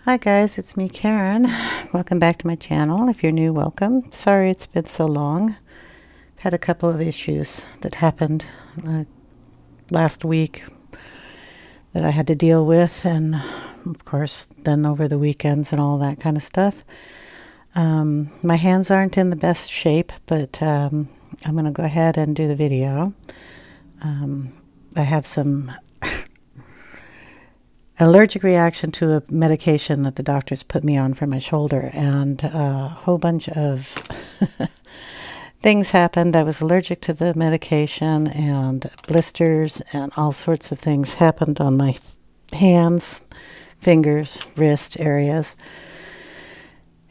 Hi guys, it's me, Karen. Welcome back to my channel. If you're new, welcome. Sorry it's been so long. I've had a couple of issues that happened last week that I had to deal with, and of course then over the weekends and all that kind of stuff. My hands aren't in the best shape, but I'm going to go ahead and do the video. I have some allergic reaction to a medication that the doctors put me on for my shoulder, and a whole bunch of things happened. I was allergic to the medication, and blisters and all sorts of things happened on my hands, fingers, wrist areas.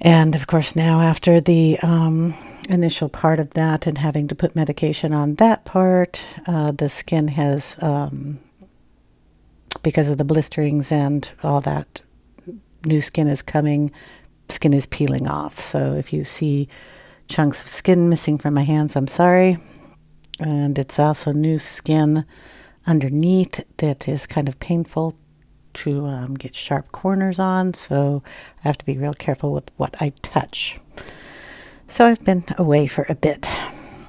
And of course now after the initial part of that and having to put medication on that part, the skin has because of the blisterings and all that, new skin is coming, skin is peeling off. So if you see chunks of skin missing from my hands, I'm sorry. And it's also new skin underneath that is kind of painful to get sharp corners on. So I have to be real careful with what I touch. So I've been away for a bit,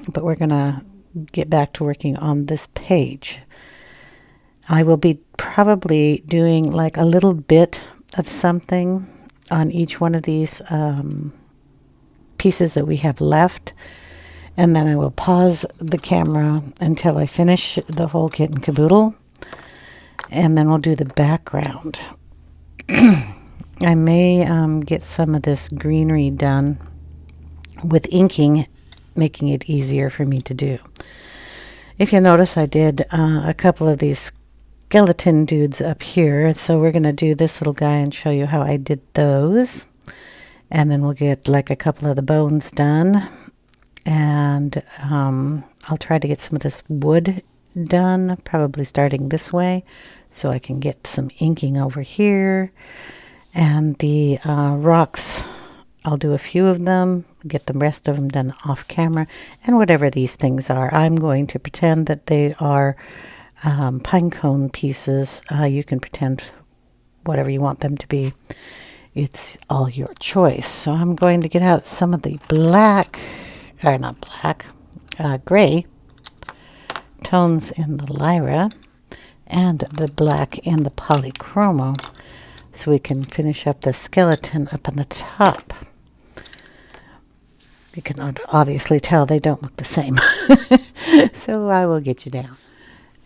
but we're going to get back to working on this page. I will be probably doing like a little bit of something on each one of these pieces that we have left, and then I will pause the camera until I finish the whole kit and caboodle, and then we'll do the background. I may get some of this greenery done with inking, making it easier for me to do. If you notice, I did a couple of these skeleton dudes up here, so we're going to do this little guy and show you how I did those, and then we'll get like a couple of the bones done, and I'll try to get some of this wood done, probably starting this way so I can get some inking over here. And the rocks, I'll do a few of them, get the rest of them done off camera. And whatever these things are, I'm going to pretend that they are pine cone pieces. You can pretend whatever you want them to be. It's all your choice. So I'm going to get out some of the gray tones in the Lyra and the black in the Polychromo, so we can finish up the skeleton up on the top. You can obviously tell they don't look the same. So I will get you down.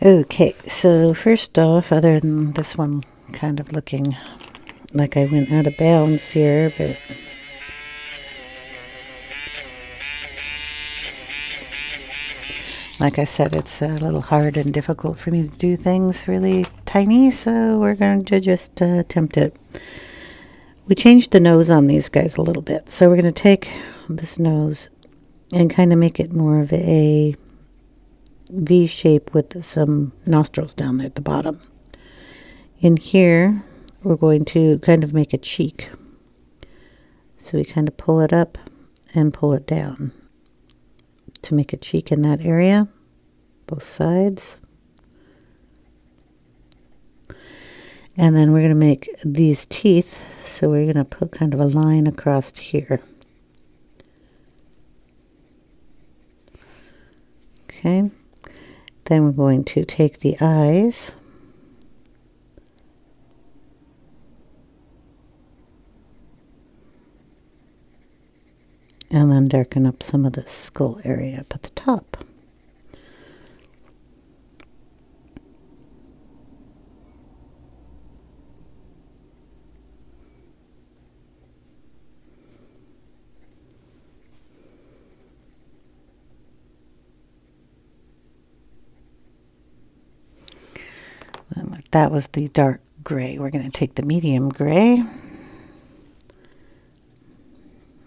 Okay, so first off, other than this one kind of looking like I went out of bounds here, but like I said, it's a little hard and difficult for me to do things really tiny, so we're going to just attempt it. We changed the nose on these guys a little bit, so we're going to take this nose and kind of make it more of a V shape with some nostrils down there at the bottom. In here, we're going to kind of make a cheek. So we kind of pull it up and pull it down to make a cheek in that area, both sides. And then we're going to make these teeth, so we're going to put kind of a line across here. Okay. Then we're going to take the eyes and then darken up some of the skull area up at the top. That was the dark gray. We're going to take the medium gray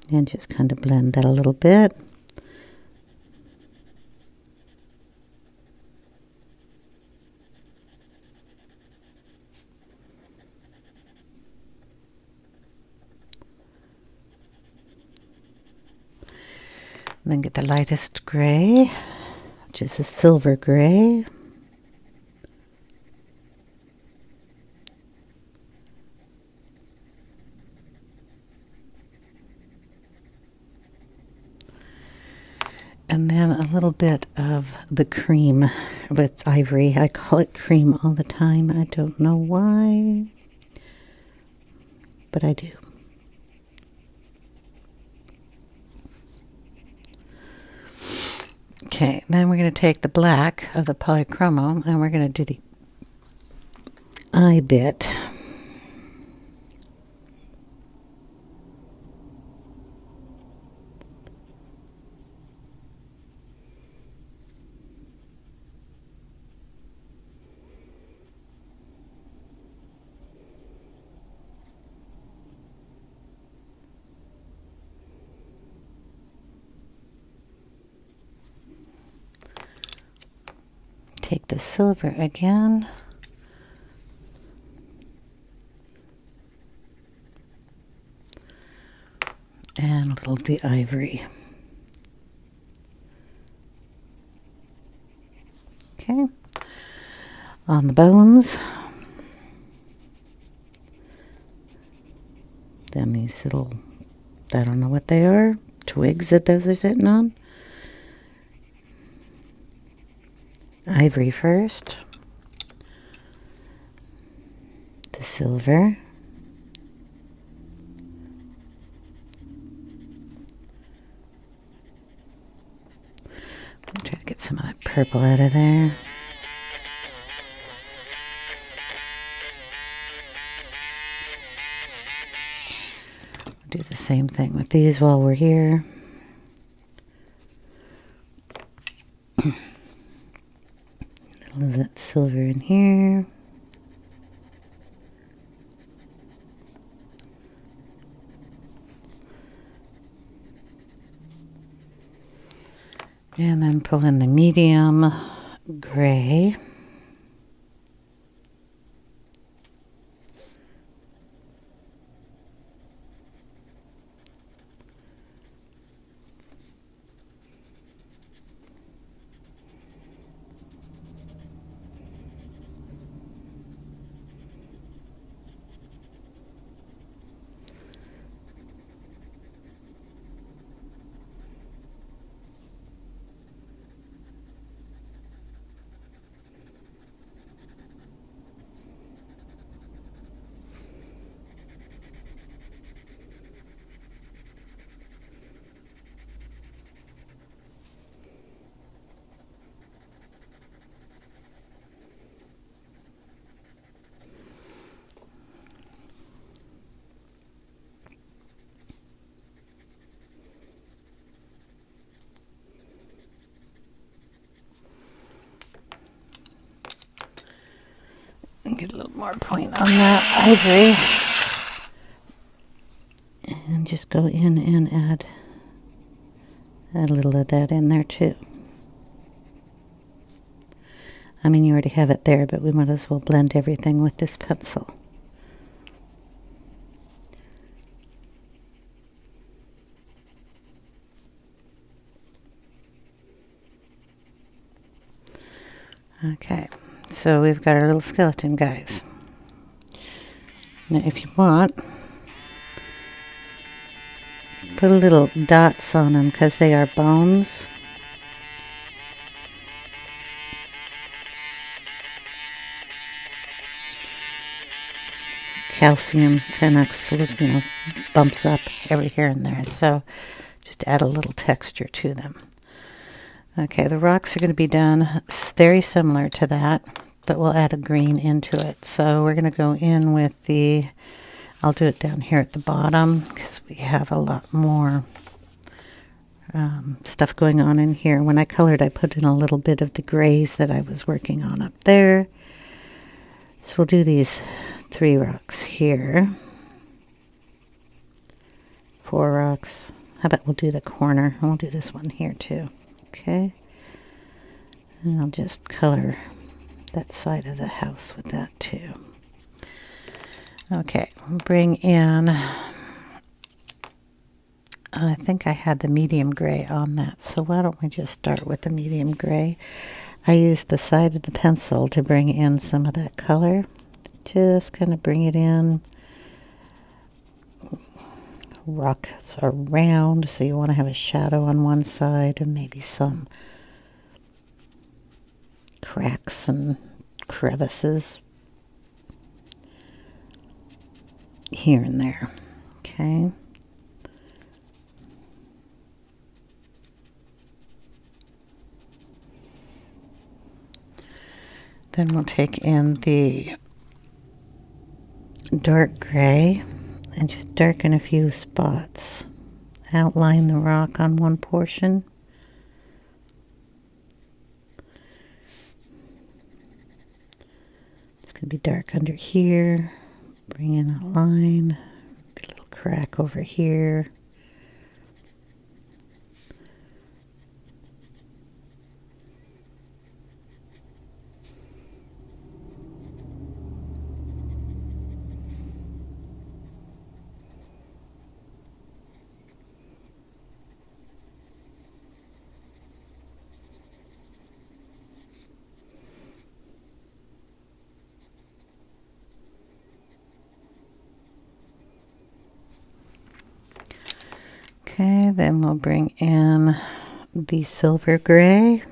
and just kind of blend that a little bit. And then get the lightest gray, which is a silver gray. And then a little bit of the cream, but it's ivory. I call it cream all the time. I don't know why, but I do. Okay, then we're going to take the black of the Polychromo and we're going to do the eye bit. Take the silver again. And a little of the ivory. Okay. On the bones. Then these little, I don't know what they are, twigs that those are sitting on. Ivory first. The silver. I'll try to get some of that purple out of there. Do the same thing with these while we're here. A little of that silver in here. And then pull in the medium gray. And get a little more point on that ivory. And just go in and add a little of that in there too. I mean, you already have it there, but we might as well blend everything with this pencil. Okay, so we've got our little skeleton guys. Now, if you want, put a little dots on them because they are bones. Calcium kind of sort of, bumps up every here and there. So just add a little texture to them. Okay, the rocks are going to be done very similar to that, but we'll add a green into it. So we're going to go in with the, I'll do it down here at the bottom because we have a lot more stuff going on in here. When I colored, I put in a little bit of the grays that I was working on up there. So we'll do these 3 rocks here. 4 rocks. How about we'll do the corner? We'll do this one here too. Okay. And I'll just color that side of the house with that too. Okay, bring in, I think I had the medium gray on that, so why don't we just start with the medium gray. I used the side of the pencil to bring in some of that color. Just kind of bring it in rocks are round, so you want to have a shadow on one side and maybe some cracks and crevices here and there. Okay. Then we'll take in the dark gray and just darken a few spots. Outline the rock on one portion. It's going to be dark under here. Bring in a line, a little crack over here. Okay, then we'll bring in the silver gray.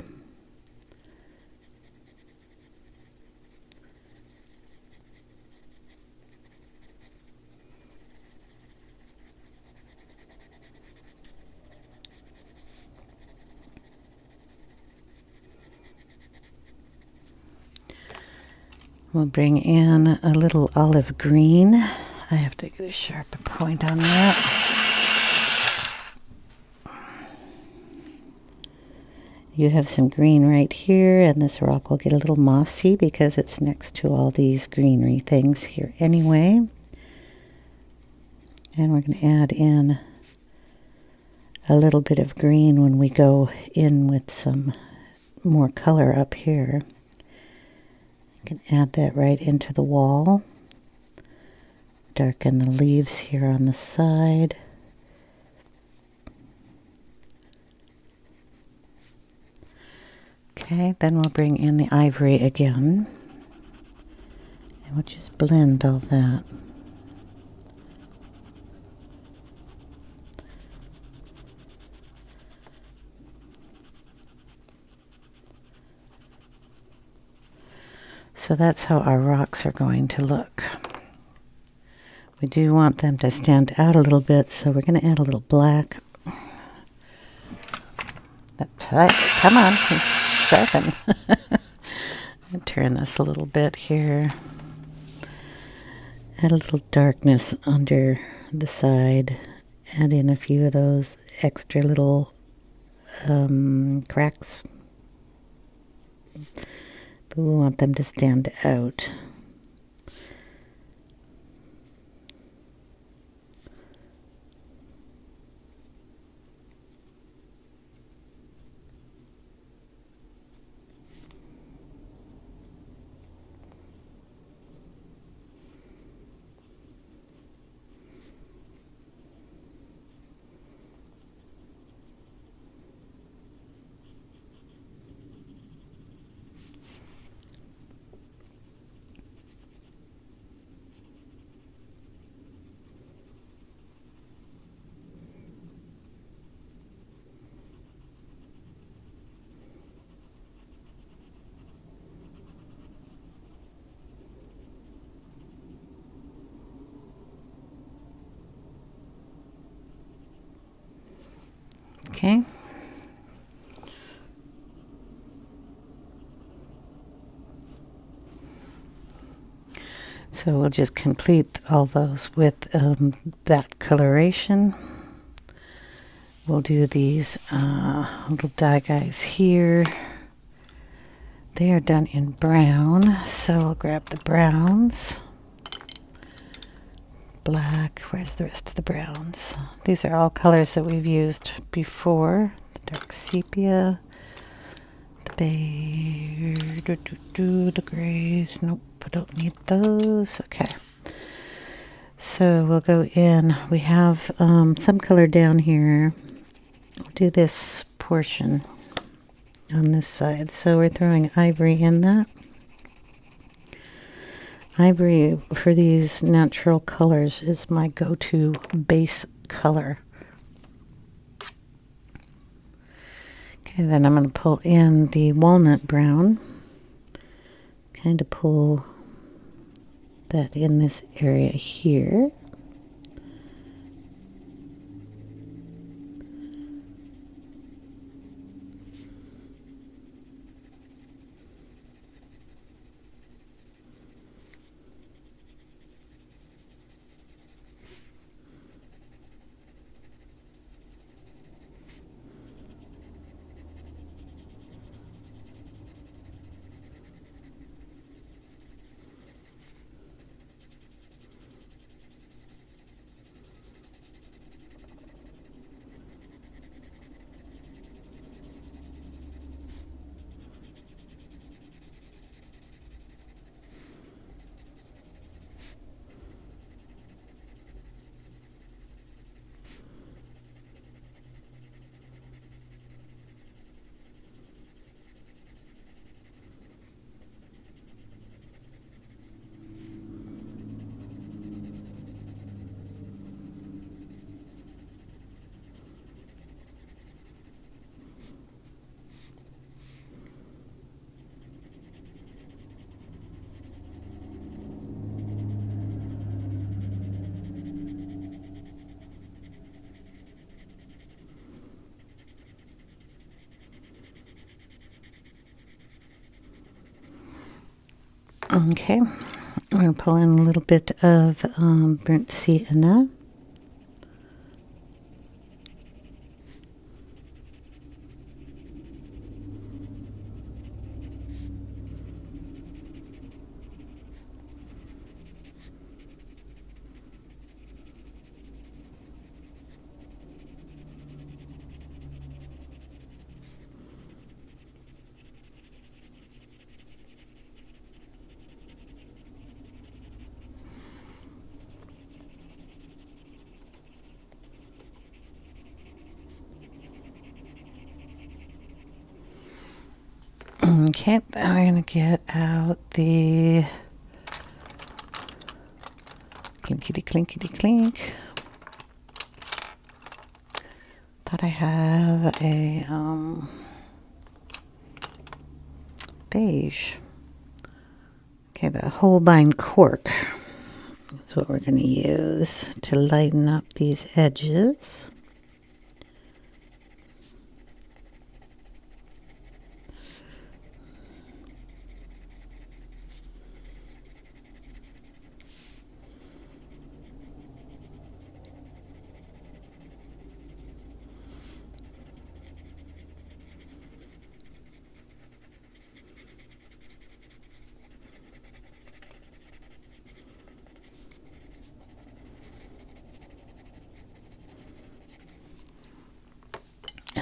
We'll bring in a little olive green. I have to get a sharper point on that. You have some green right here, and this rock will get a little mossy because it's next to all these greenery things here anyway. And we're going to add in a little bit of green when we go in with some more color up here. You can add that right into the wall. Darken the leaves here on the side. Okay, then we'll bring in the ivory again, and we'll just blend all that. So that's how our rocks are going to look. We do want them to stand out a little bit, so we're going to add a little black. Come on. Sharpen. Turn this a little bit here. Add a little darkness under the side. Add in a few of those extra little cracks. But we want them to stand out. Okay. So we'll just complete all those with that coloration. We'll do these little die guys here. They are done in brown, so I'll grab the browns. Black, where's the rest of the browns? These are all colors that we've used before. The dark sepia, the beige, the grays. Nope, I don't need those. Okay. So we'll go in. We have some color down here. We'll do this portion on this side. So we're throwing ivory in that. Ivory for these natural colors is my go-to base color. Okay, then I'm going to pull in the walnut brown, kind of pull that in this area here. Okay, I'm going to pull in a little bit of burnt sienna. Okay, then we're going to get out the clinkety clinkety clink. Thought I have a beige. Okay, the Holbein cork is what we're going to use to lighten up these edges.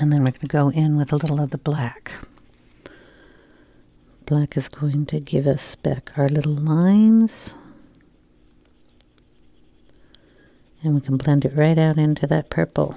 And then we're going to go in with a little of the black. Black is going to give us back our little lines. And we can blend it right out into that purple.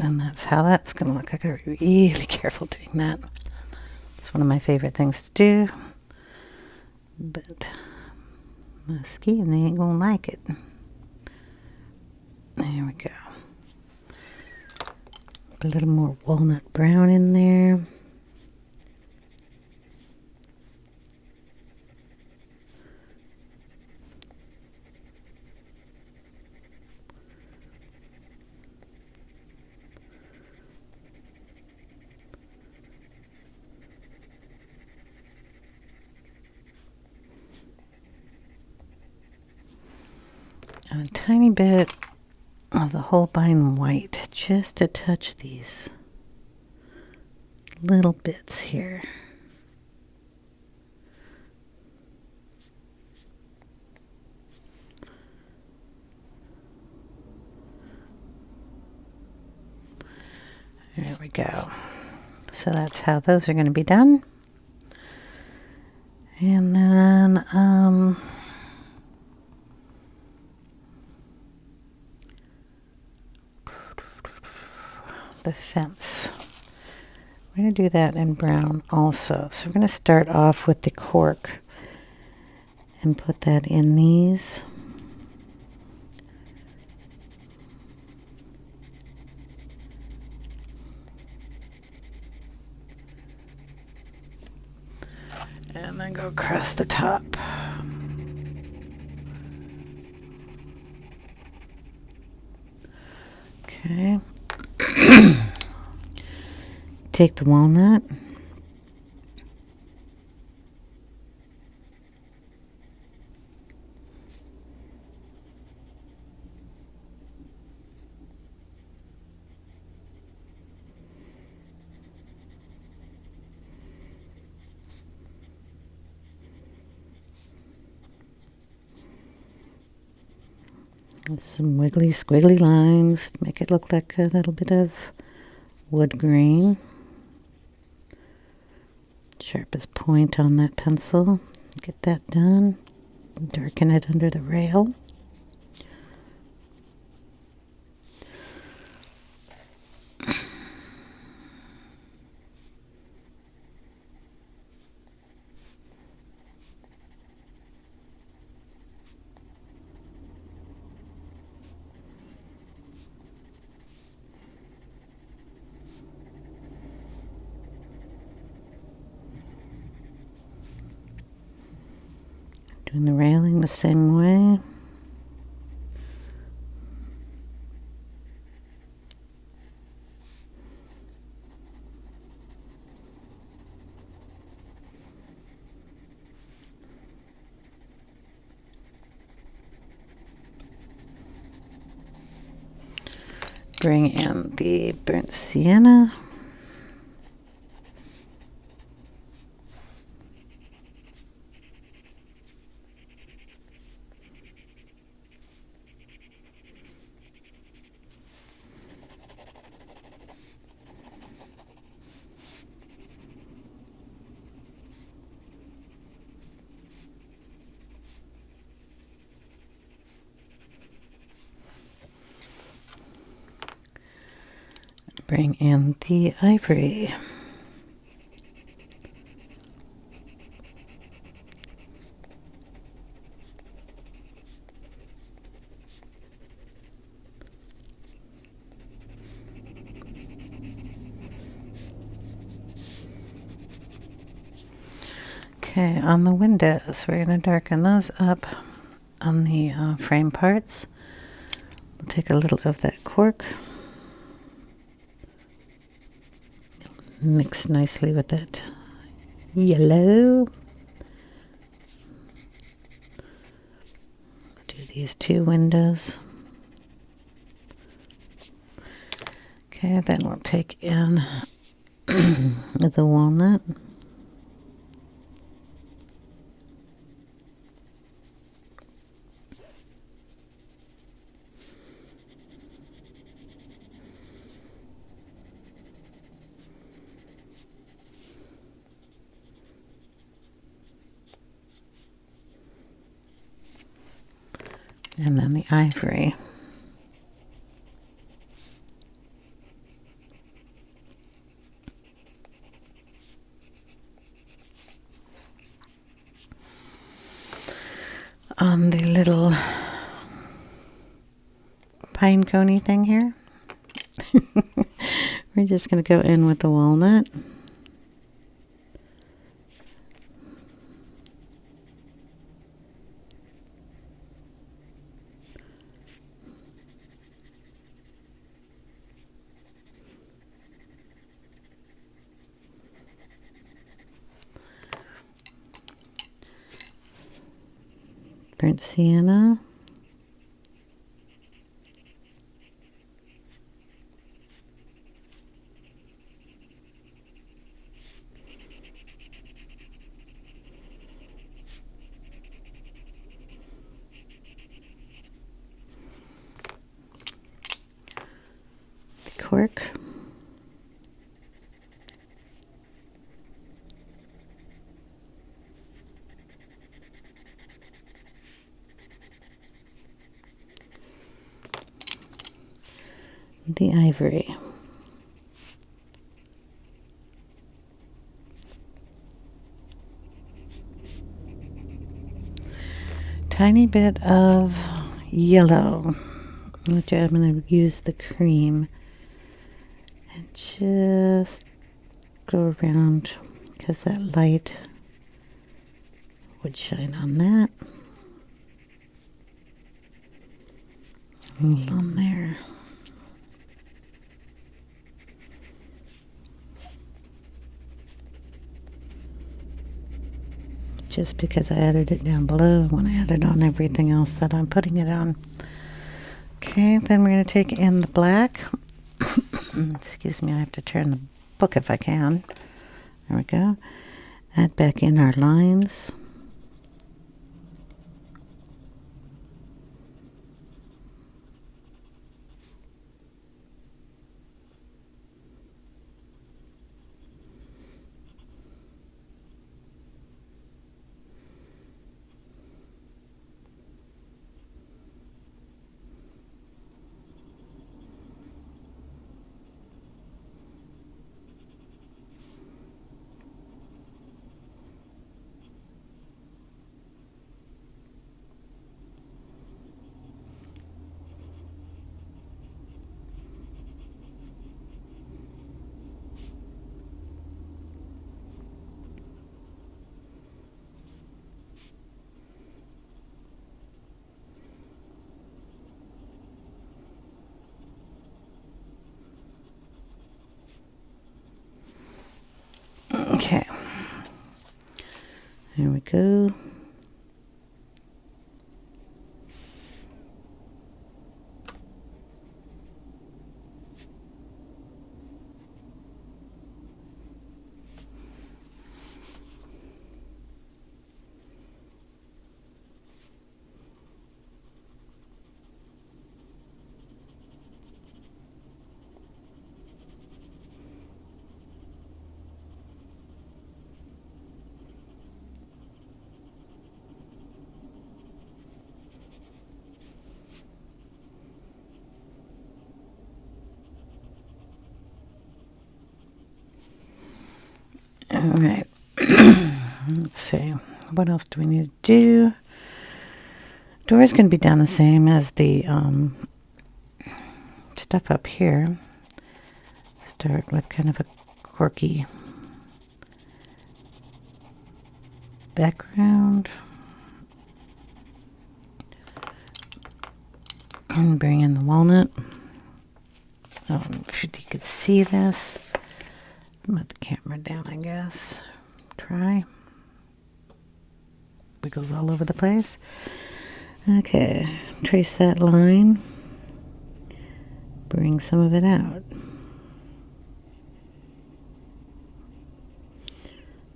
And that's how that's going to look. I got to be really careful doing that. It's one of my favorite things to do. But my skin, they ain't going to like it. There we go. A little more walnut brown in there. And a tiny bit of the Holbein white, just to touch these little bits here. There we go. So that's how those are going to be done. And then the fence. We're going to do that in brown also. So we're going to start off with the cork and put that in these. And then go across the top. Okay. Take the walnut. Some wiggly squiggly lines, make it look like a little bit of wood grain. Sharpest point on that pencil. Get that done. Darken it under the rail. Doing the railing the same way. Bring in the burnt sienna. Bring in the ivory. Okay, on the windows, we're going to darken those up on the frame parts. We'll take a little of that cork. Mix nicely with that yellow. Do these two windows. Okay, then we'll take in the walnut. And then the ivory. on the little pine coney thing here. We're just going to go in with the walnut. Burnt sienna. The cork. The ivory. Tiny bit of yellow, which I'm going to use the cream and just go around because that light would shine on that. A little on there. Just because I added it down below, I want to add it on everything else that I'm putting it on. Okay, then we're going to take in the black. Excuse me, I have to turn the book if I can. There we go. Add back in our lines. Okay, there we go. All right. Let's see. What else do we need to do? Door's going to be done the same as the stuff up here. Start with kind of a quirky background. And bring in the walnut. If you could see this. Let the camera down, I guess. Try. Wiggles all over the place. Okay, trace that line. Bring some of it out.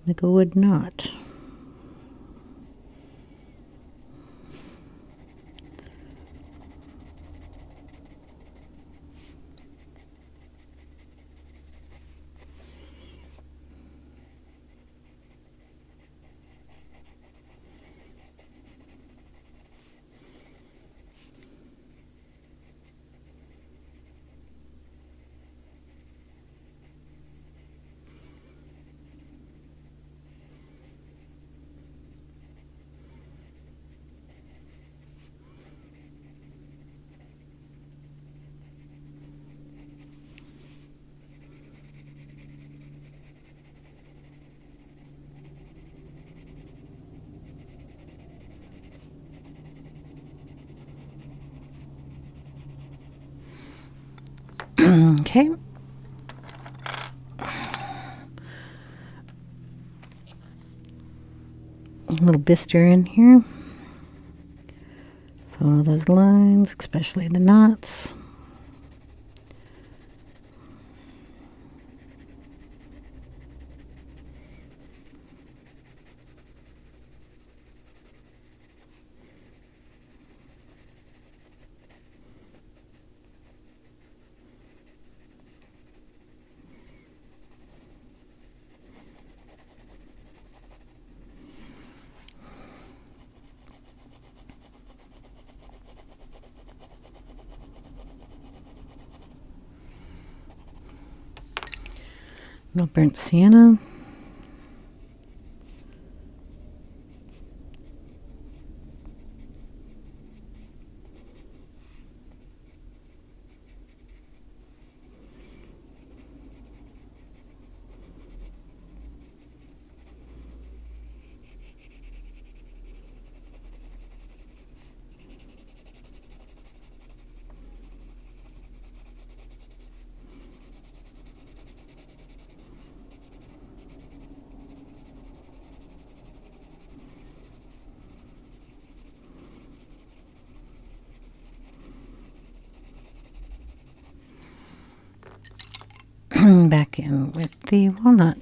Make a wood knot. Okay. A little bistre in here. Follow those lines, especially the knots. little burnt sienna. Back in with the walnut.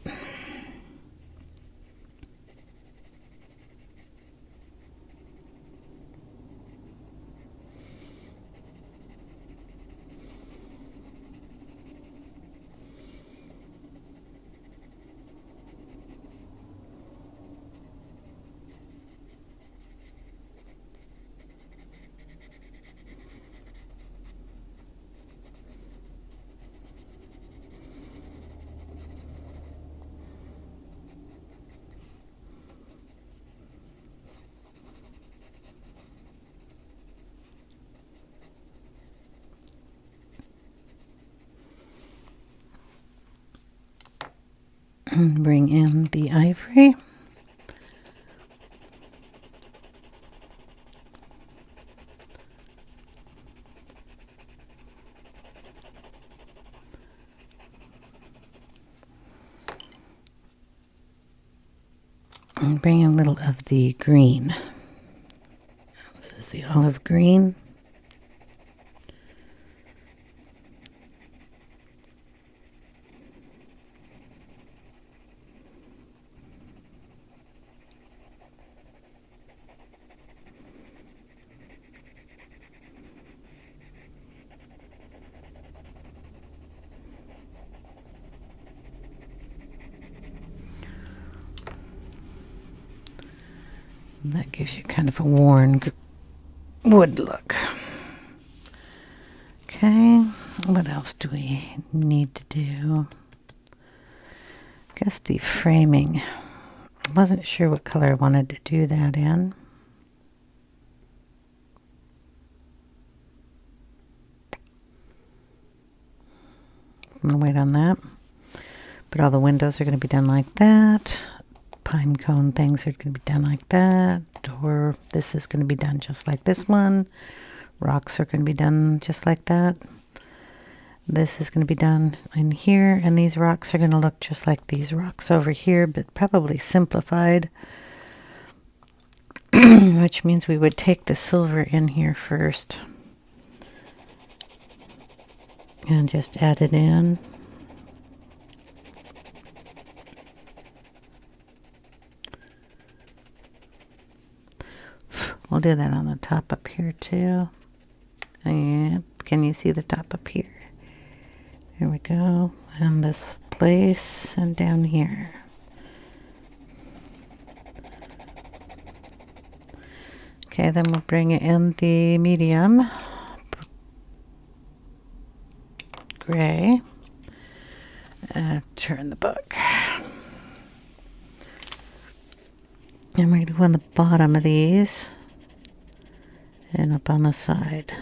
And bring in the ivory. And bring in a little of the green. This is the olive green. That gives you kind of a worn wood look. Okay, what else do we need to do? I guess the framing. I wasn't sure what color I wanted to do that in. I'm going to wait on that. But all the windows are going to be done like that. Pine cone things are going to be done like that, or this is going to be done just like this one. Rocks are going to be done just like that. This is going to be done in here, and these rocks are going to look just like these rocks over here, but probably simplified, which means we would take the silver in here first and just add it in. We'll do that on the top up here too. And can you see the top up here? Here we go. And this place and down here. Okay, then we'll bring it in the medium gray. Turn the book. And we're going to go on the bottom of these. And up on the side.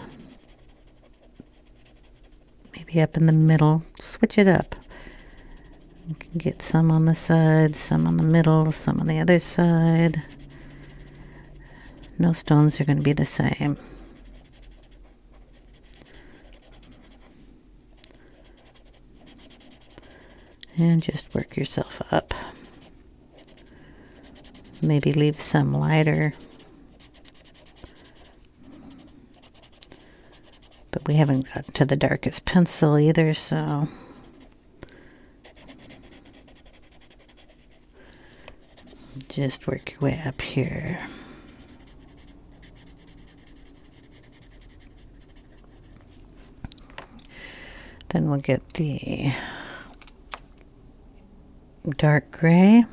Maybe up in the middle. Switch it up. You can get some on the side, some on the middle, some on the other side. No stones are going to be the same. And just work yourself up. Maybe leave some lighter. But we haven't got to the darkest pencil either, so just work your way up here. Then we'll get the dark gray.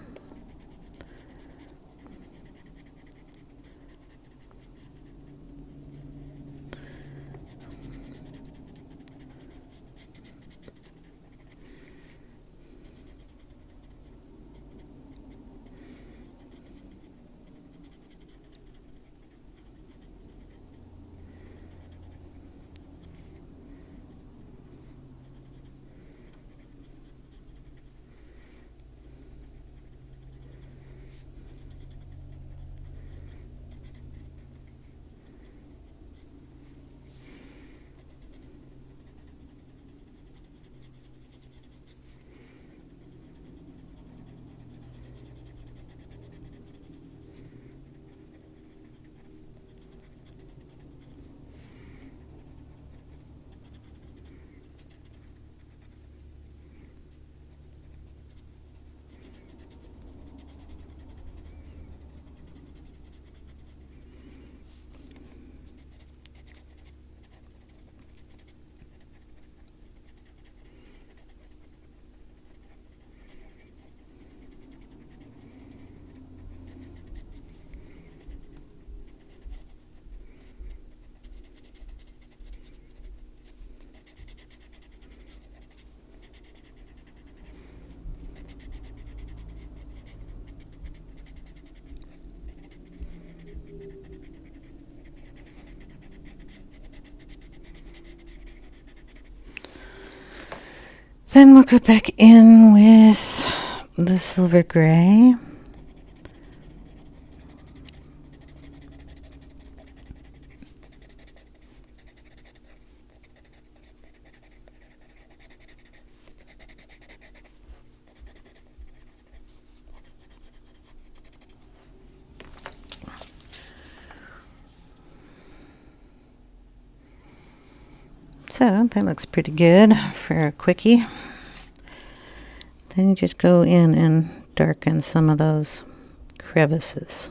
Then we'll go back in with the silver gray. So that looks pretty good for a quickie. Then you just go in and darken some of those crevices.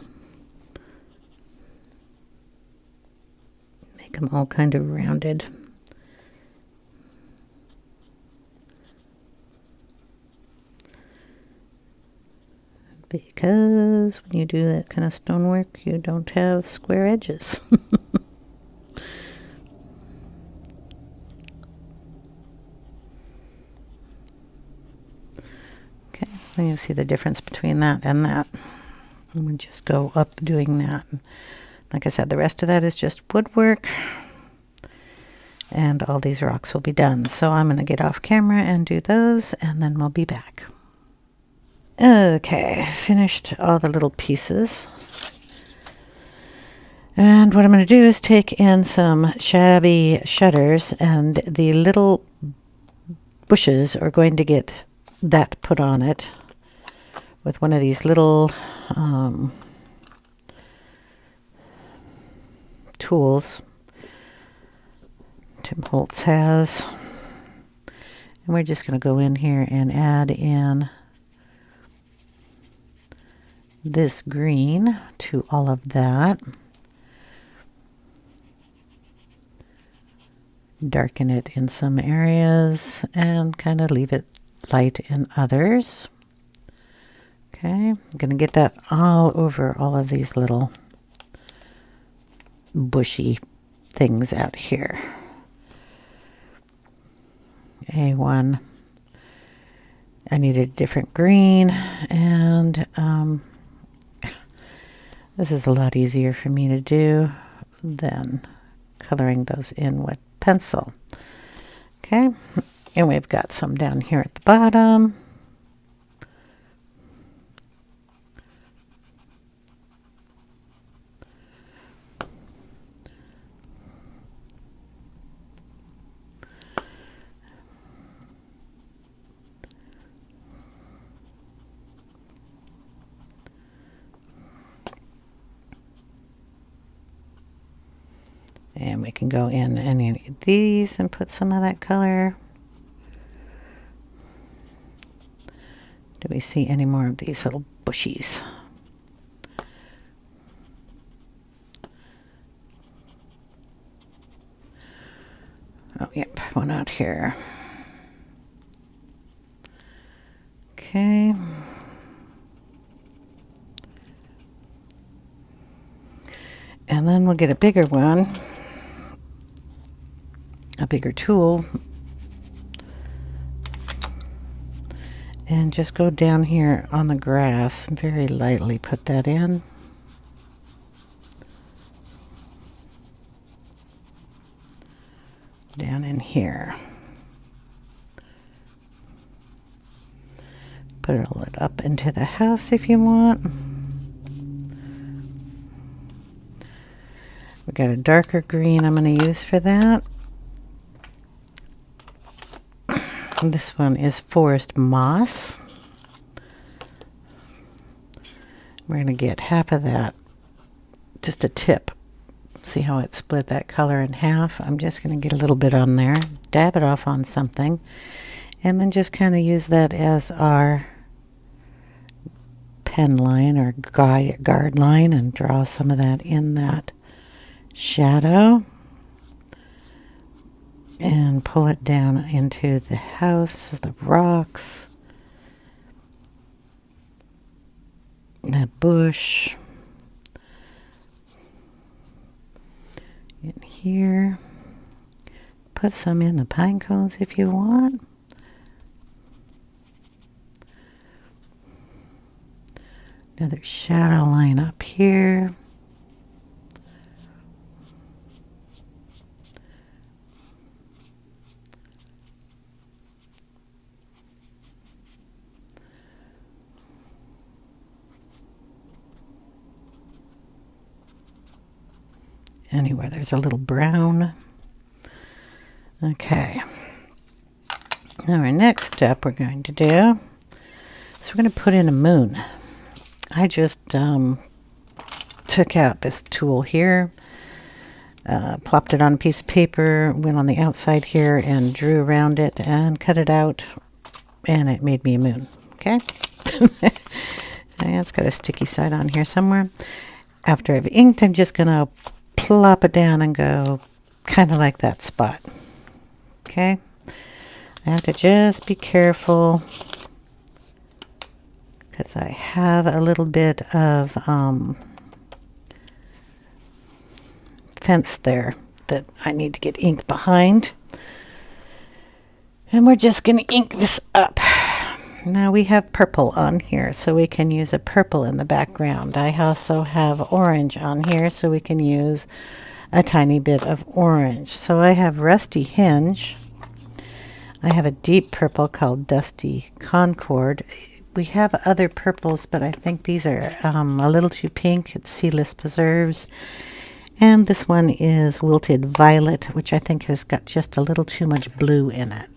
Make them all kind of rounded. Because when you do that kind of stonework, you don't have square edges. And you see the difference between that and that. And we just go up doing that. Like I said, the rest of that is just woodwork. And all these rocks will be done. So I'm going to get off camera and do those, and then we'll be back. Okay, finished all the little pieces. And what I'm going to do is take in some shabby shutters, and the little bushes are going to get that put on it with one of these little tools Tim Holtz has. And we're just going to go in here and add in this green to all of that. Darken it in some areas and kind of leave it light in others. Okay, I'm going to get that all over all of these little bushy things out here. A1. I needed a different green, and this is a lot easier for me to do than coloring those in with pencil. Okay, and we've got some down here at the bottom. And we can go in any of these and put some of that color. Do we see any more of these little bushies? Oh, yep, one out here. Okay. And then we'll get a bigger one, a bigger tool, and just go down here on the grass and very lightly put that in. Down in here. Put it up into the house if you want. We got a darker green I'm going to use for that. This one is forest moss. We're going to get half of that, just a tip. See how it split that color in half? I'm just going to get a little bit on there, dab it off on something, and then just kind of use that as our pen line or guard line and draw some of that in that shadow and pull it down into the house, the rocks, that bush. In here, put some in the pine cones if you want. Another shadow line up here. Anywhere there's a little brown. Okay. Now our next step we're going to do is we're going to put in a moon. I just took out this tool here, plopped it on a piece of paper, went on the outside here and drew around it and cut it out, and it made me a moon. Okay. It's got a sticky side on here somewhere. After I've inked, I'm just going to plop it down and go kind of like that spot. Okay. I have to just be careful because I have a little bit of fence there that I need to get ink behind. And we're just going to ink this up. Now we have purple on here, so we can use a purple in the background. I also have orange on here, so we can use a tiny bit of orange. So I have rusty hinge. I have a deep purple called dusty concord. We have other purples, but I think these are a little too pink. It's seedless preserves. And this one is wilted violet, which I think has got just a little too much blue in it.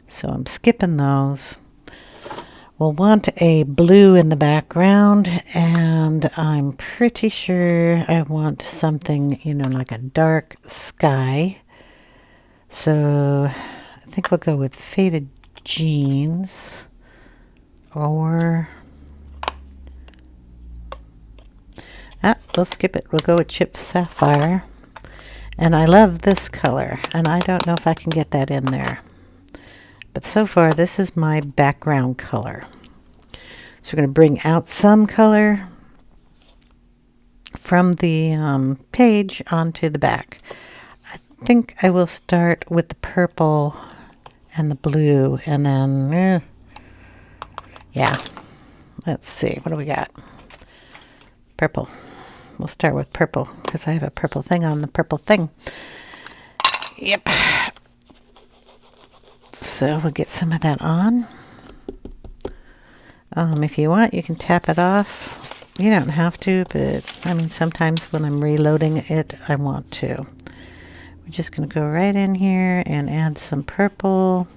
So I'm skipping those. We'll want a blue in the background, and I'm pretty sure I want something, like a dark sky. So I think we'll go with faded jeans, or we'll skip it. We'll go with chipped sapphire. And I love this color, and I don't know if I can get that in there. But so far, this is my background color. So we're going to bring out some color from the page onto the back. I think I will start with the purple and the blue, and then, yeah. Let's see, what do we got? Purple. We'll start with purple, because I have a purple thing on the purple thing. Yep. So we'll get some of that on. If you want, you can tap it off. You don't have to, but sometimes when I'm reloading it, I want to. We're just going to go right in here and add some purple.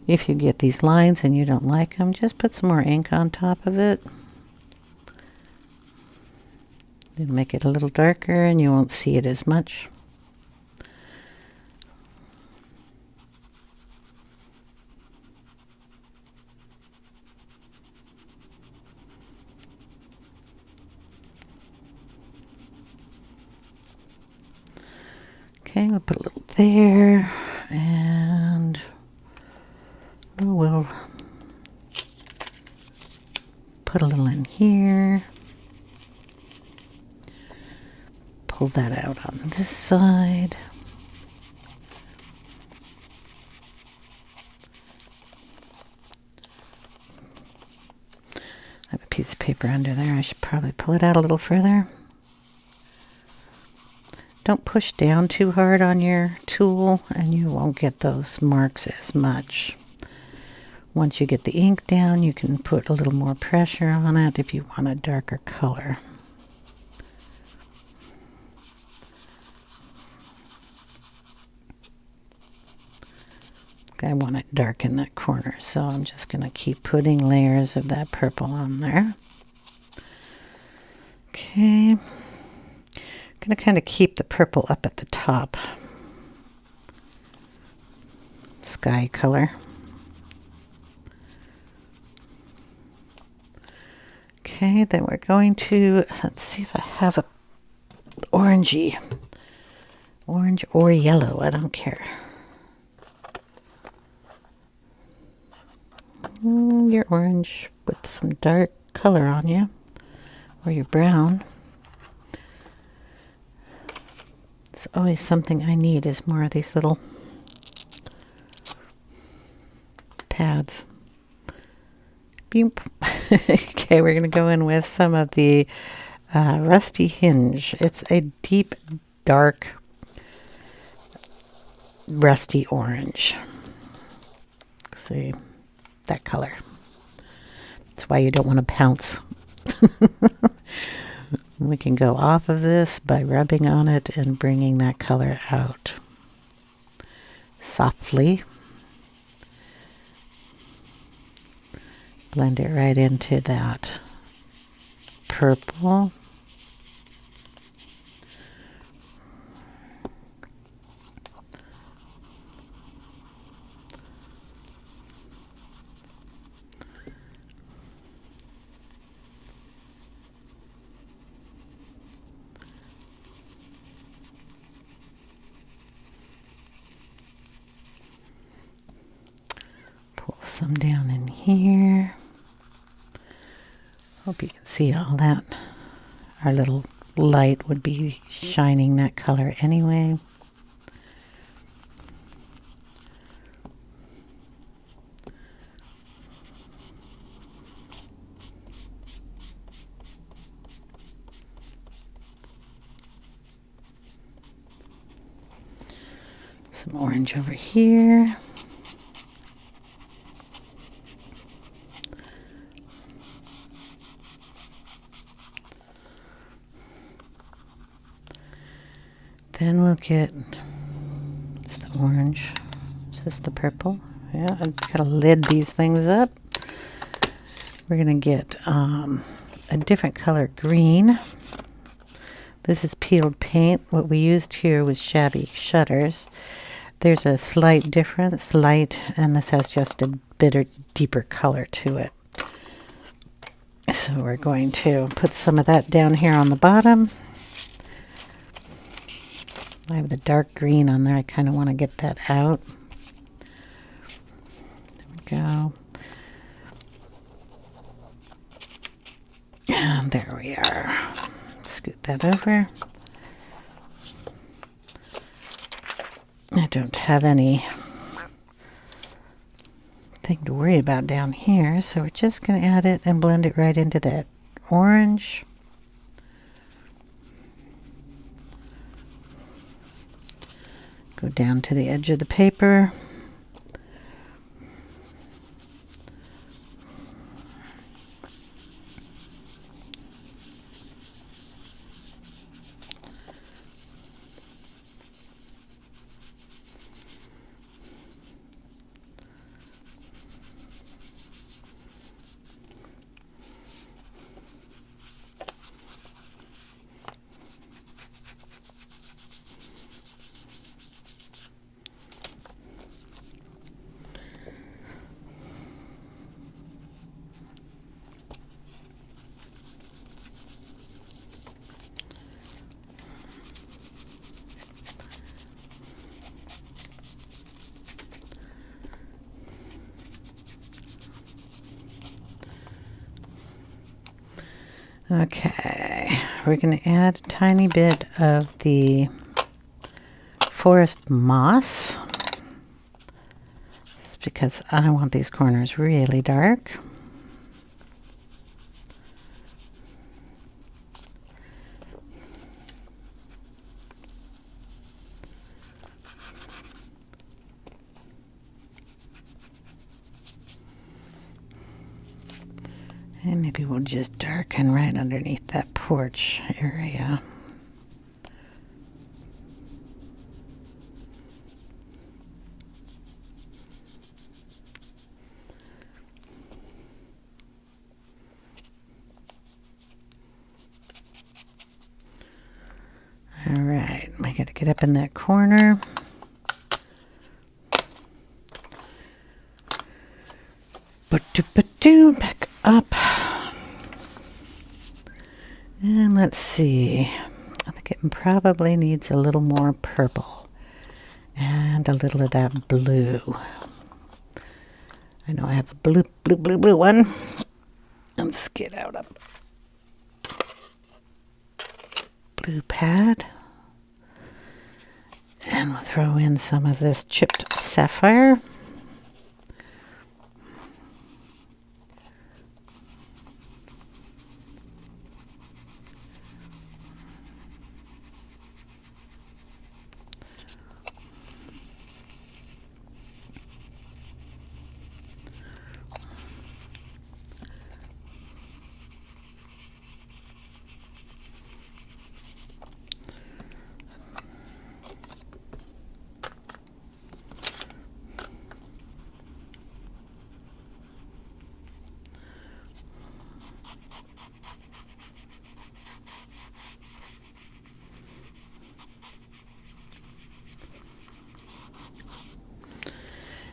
If you get these lines and you don't like them, just put some more ink on top of it. It'll make it a little darker and you won't see it as much. Okay, we'll put a little there, and we'll put a little in here. Pull that out on this side. I have a piece of paper under there. I should probably pull it out a little further. Don't push down too hard on your tool and you won't get those marks as much. Once you get the ink down, you can put a little more pressure on it if you want a darker color. I want it dark in that corner, so I'm just going to keep putting layers of that purple on there. Okay. I'm going to kind of keep the purple up at the top. Sky color. Okay, then we're going to, let's see if I have a orangey. Orange or yellow, I don't care. Your orange with some dark color on you, or your brown. It's always something I need is more of these little pads. Boop. Okay, we're going to go in with some of the Rusty Hinge. It's a deep, dark, rusty orange. See, that color. That's why you don't want to pounce. We can go off of this by rubbing on it and bringing that color out softly. Blend it right into that purple. Pull some down in here. Hope you can see all that. Our little light would be shining that color anyway. Some orange over here. Then we'll get, it's the orange, is this the purple? Yeah, I've got to lid these things up. We're going to get a different color green. This is peeled paint. What we used here was shabby shutters. There's a slight difference, light, and this has just a bit deeper color to it. So we're going to put some of that down here on the bottom. I have the dark green on there. I kind of want to get that out. There we go. And there we are. Scoot that over. I don't have any thing to worry about down here, so we're just going to add it and blend it right into that orange. Go down to the edge of the paper. Okay, we're going to add a tiny bit of the forest moss. It's because I want these corners really dark. And maybe we'll just darken right underneath that porch area. All right, we got to get up in that corner. Back up. And let's see. I think it probably needs a little more purple and a little of that blue. I know I have a blue one. Let's get out a blue pad. And we'll throw in some of this chipped sapphire.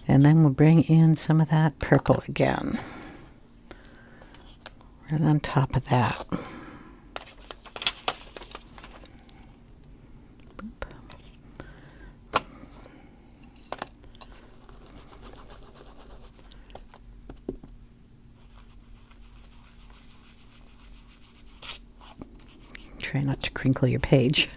And then we'll bring in some of that purple again. Right on top of that. Try not to crinkle your page.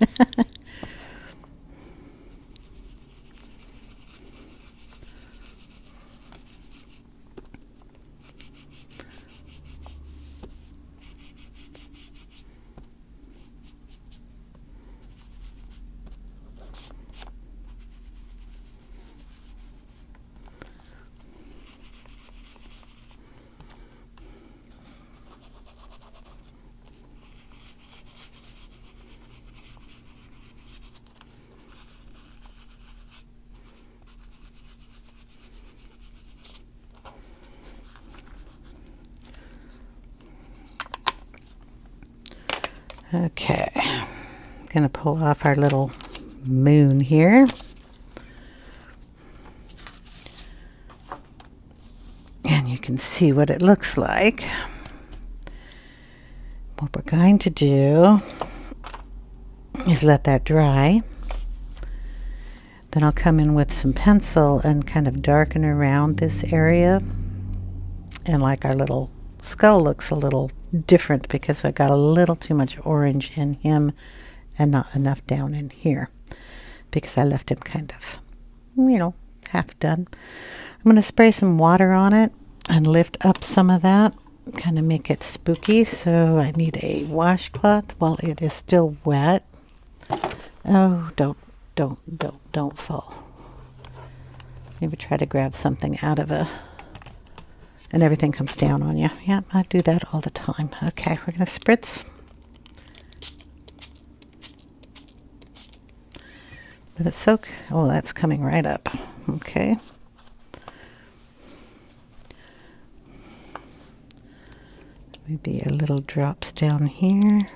Okay, gonna pull off our little moon here. And you can see what it looks like. What we're going to do is let that dry. Then I'll come in with some pencil and kind of darken around this area. And like our little skull looks a little different because I got a little too much orange in him and not enough down in here because I left him kind of, half done. I'm going to spray some water on it and lift up some of that, kind of make it spooky. So I need a washcloth while it is still wet. Oh, don't fall. Maybe try to grab something out of and everything comes down on you. Yeah, I do that all the time. Okay, we're going to spritz. Let it soak. Oh, that's coming right up. Okay. Maybe a little drops down here.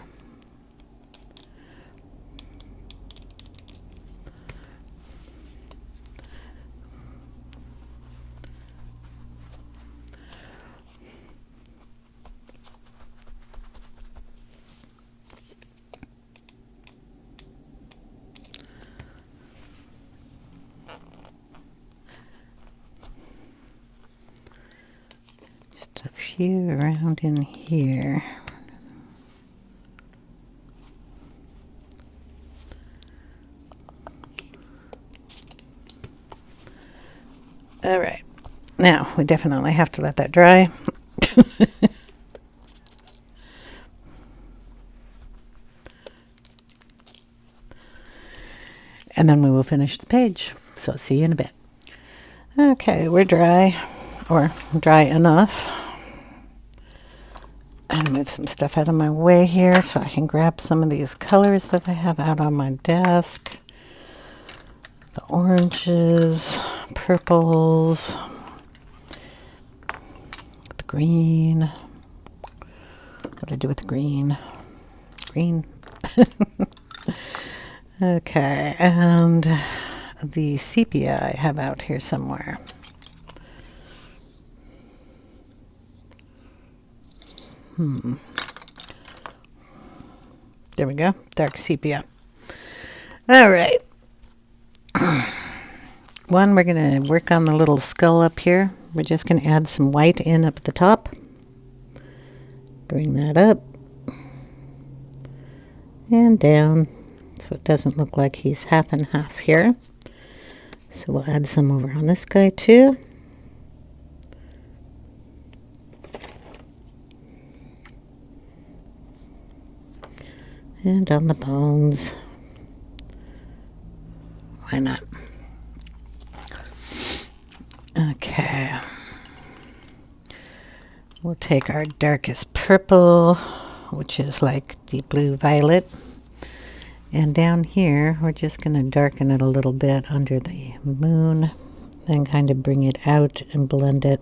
A few around in here. All right. Now, we definitely have to let that dry. And then we will finish the page. So see you in a bit. Okay, we're dry, or dry enough. And move some stuff out of my way here so I can grab some of these colors that I have out on my desk. The oranges, purples, the green. What did I do with the green? Green. Okay, and the sepia I have out here somewhere. There we go, dark sepia. All right. One, we're going to work on the little skull up here. We're just going to add some white in up at the top. Bring that up. And down. So it doesn't look like he's half and half here. So we'll add some over on this guy too. And on the bones. Why not? Okay. We'll take our darkest purple, which is like deep blue violet. And down here, we're just going to darken it a little bit under the moon and kind of bring it out and blend it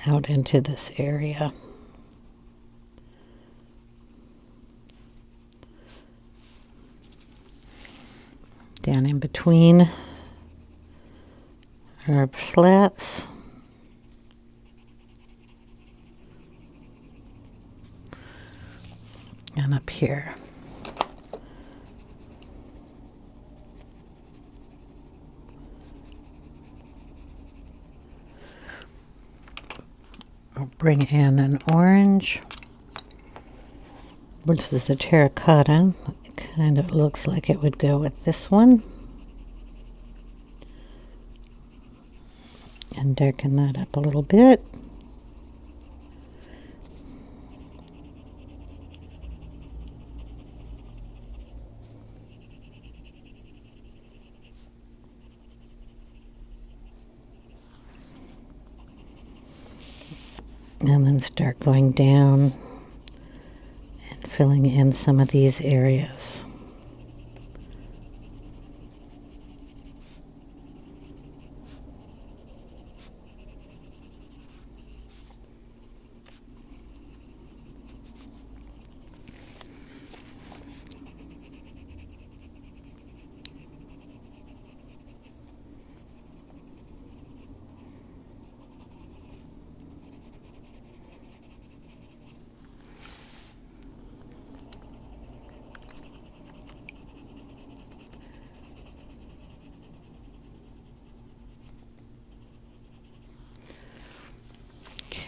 out into this area. Down in between our slats. And up here. I'll bring in an orange, which is the terracotta. It kind of looks like it would go with this one. And darken that up a little bit. And then start going down and filling in some of these areas.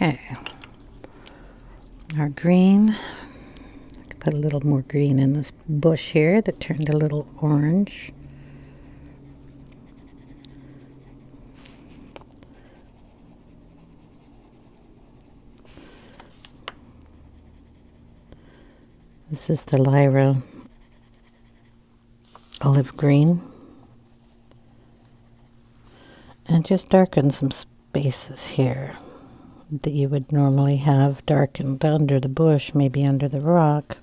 Okay, our green, put a little more green in this bush here that turned a little orange. This is the Lyra olive green. And just darken some spaces here that you would normally have darkened under the bush, maybe under the rock.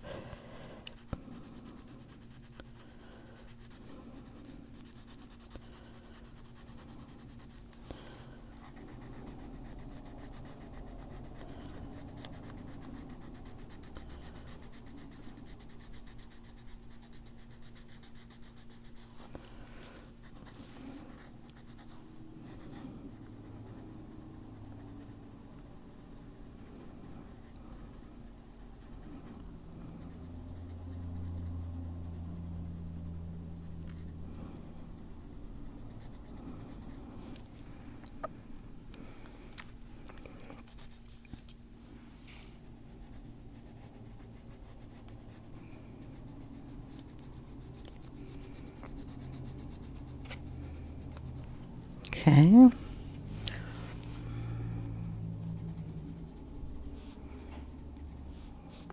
Okay.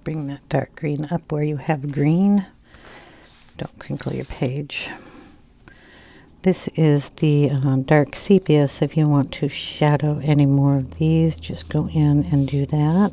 Bring that dark green up where you have green. Don't crinkle your page. This is the dark sepia, so if you want to shadow any more of these, just go in and do that.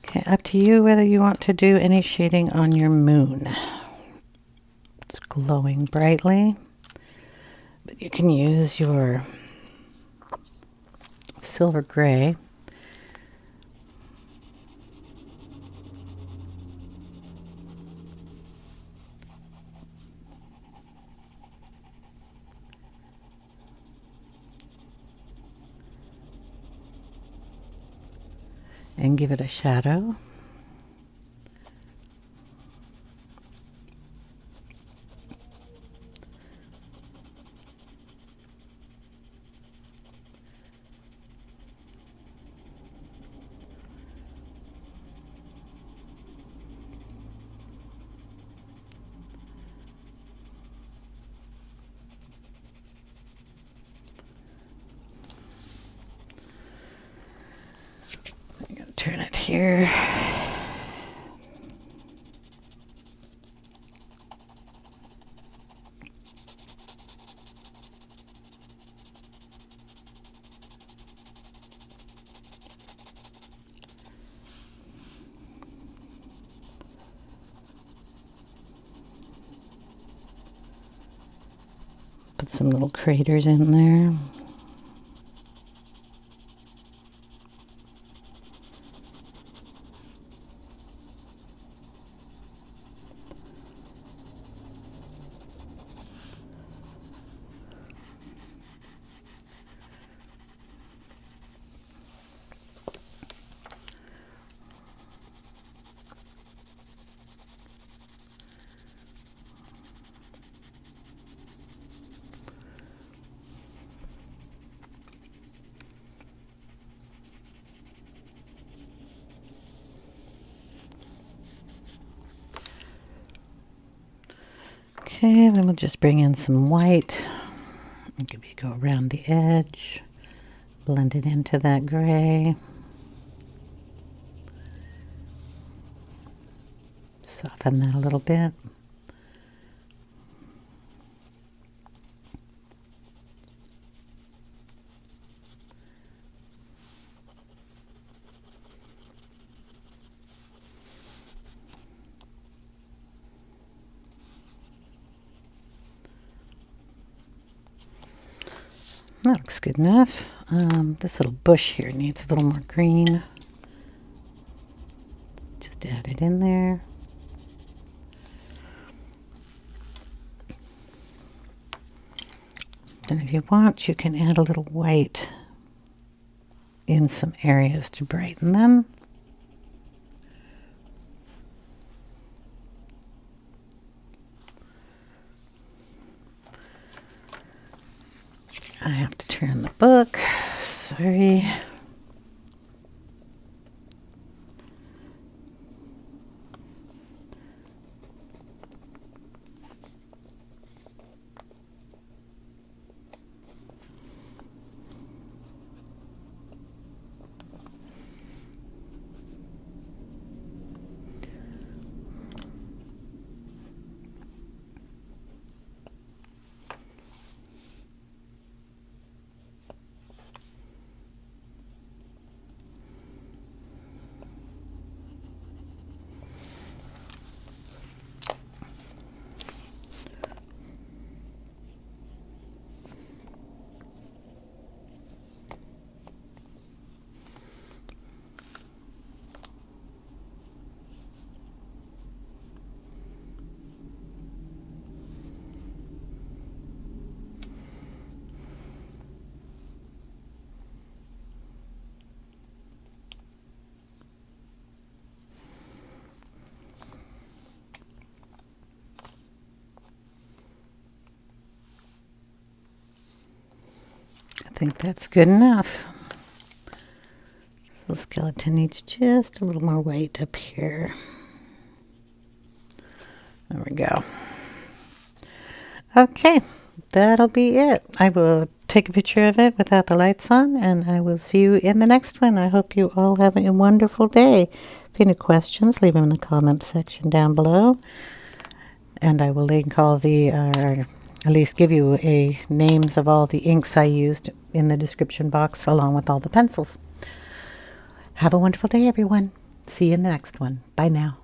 Okay, up to you whether you want to do any shading on your moon. It's glowing brightly, but you can use your silver gray. And give it a shadow. I'm going to turn it here. Put some little craters in there. Okay, then we'll just bring in some white. Maybe go around the edge, blend it into that gray. Soften that a little bit. That looks good enough. This little bush here needs a little more green. Just add it in there. Then if you want, you can add a little white in some areas to brighten them. I have to turn the book. Sorry. think that's good enough. The skeleton needs just a little more white up here. There we go. Okay, that'll be it. I will take a picture of it without the lights on, and I will see you in the next one. I hope you all have a wonderful day. If you have any questions, leave them in the comment section down below. And I will link all the, or at least give you names of all the inks I used in the description box, along with all the pencils. Have a wonderful day, everyone. See you in the next one. Bye now.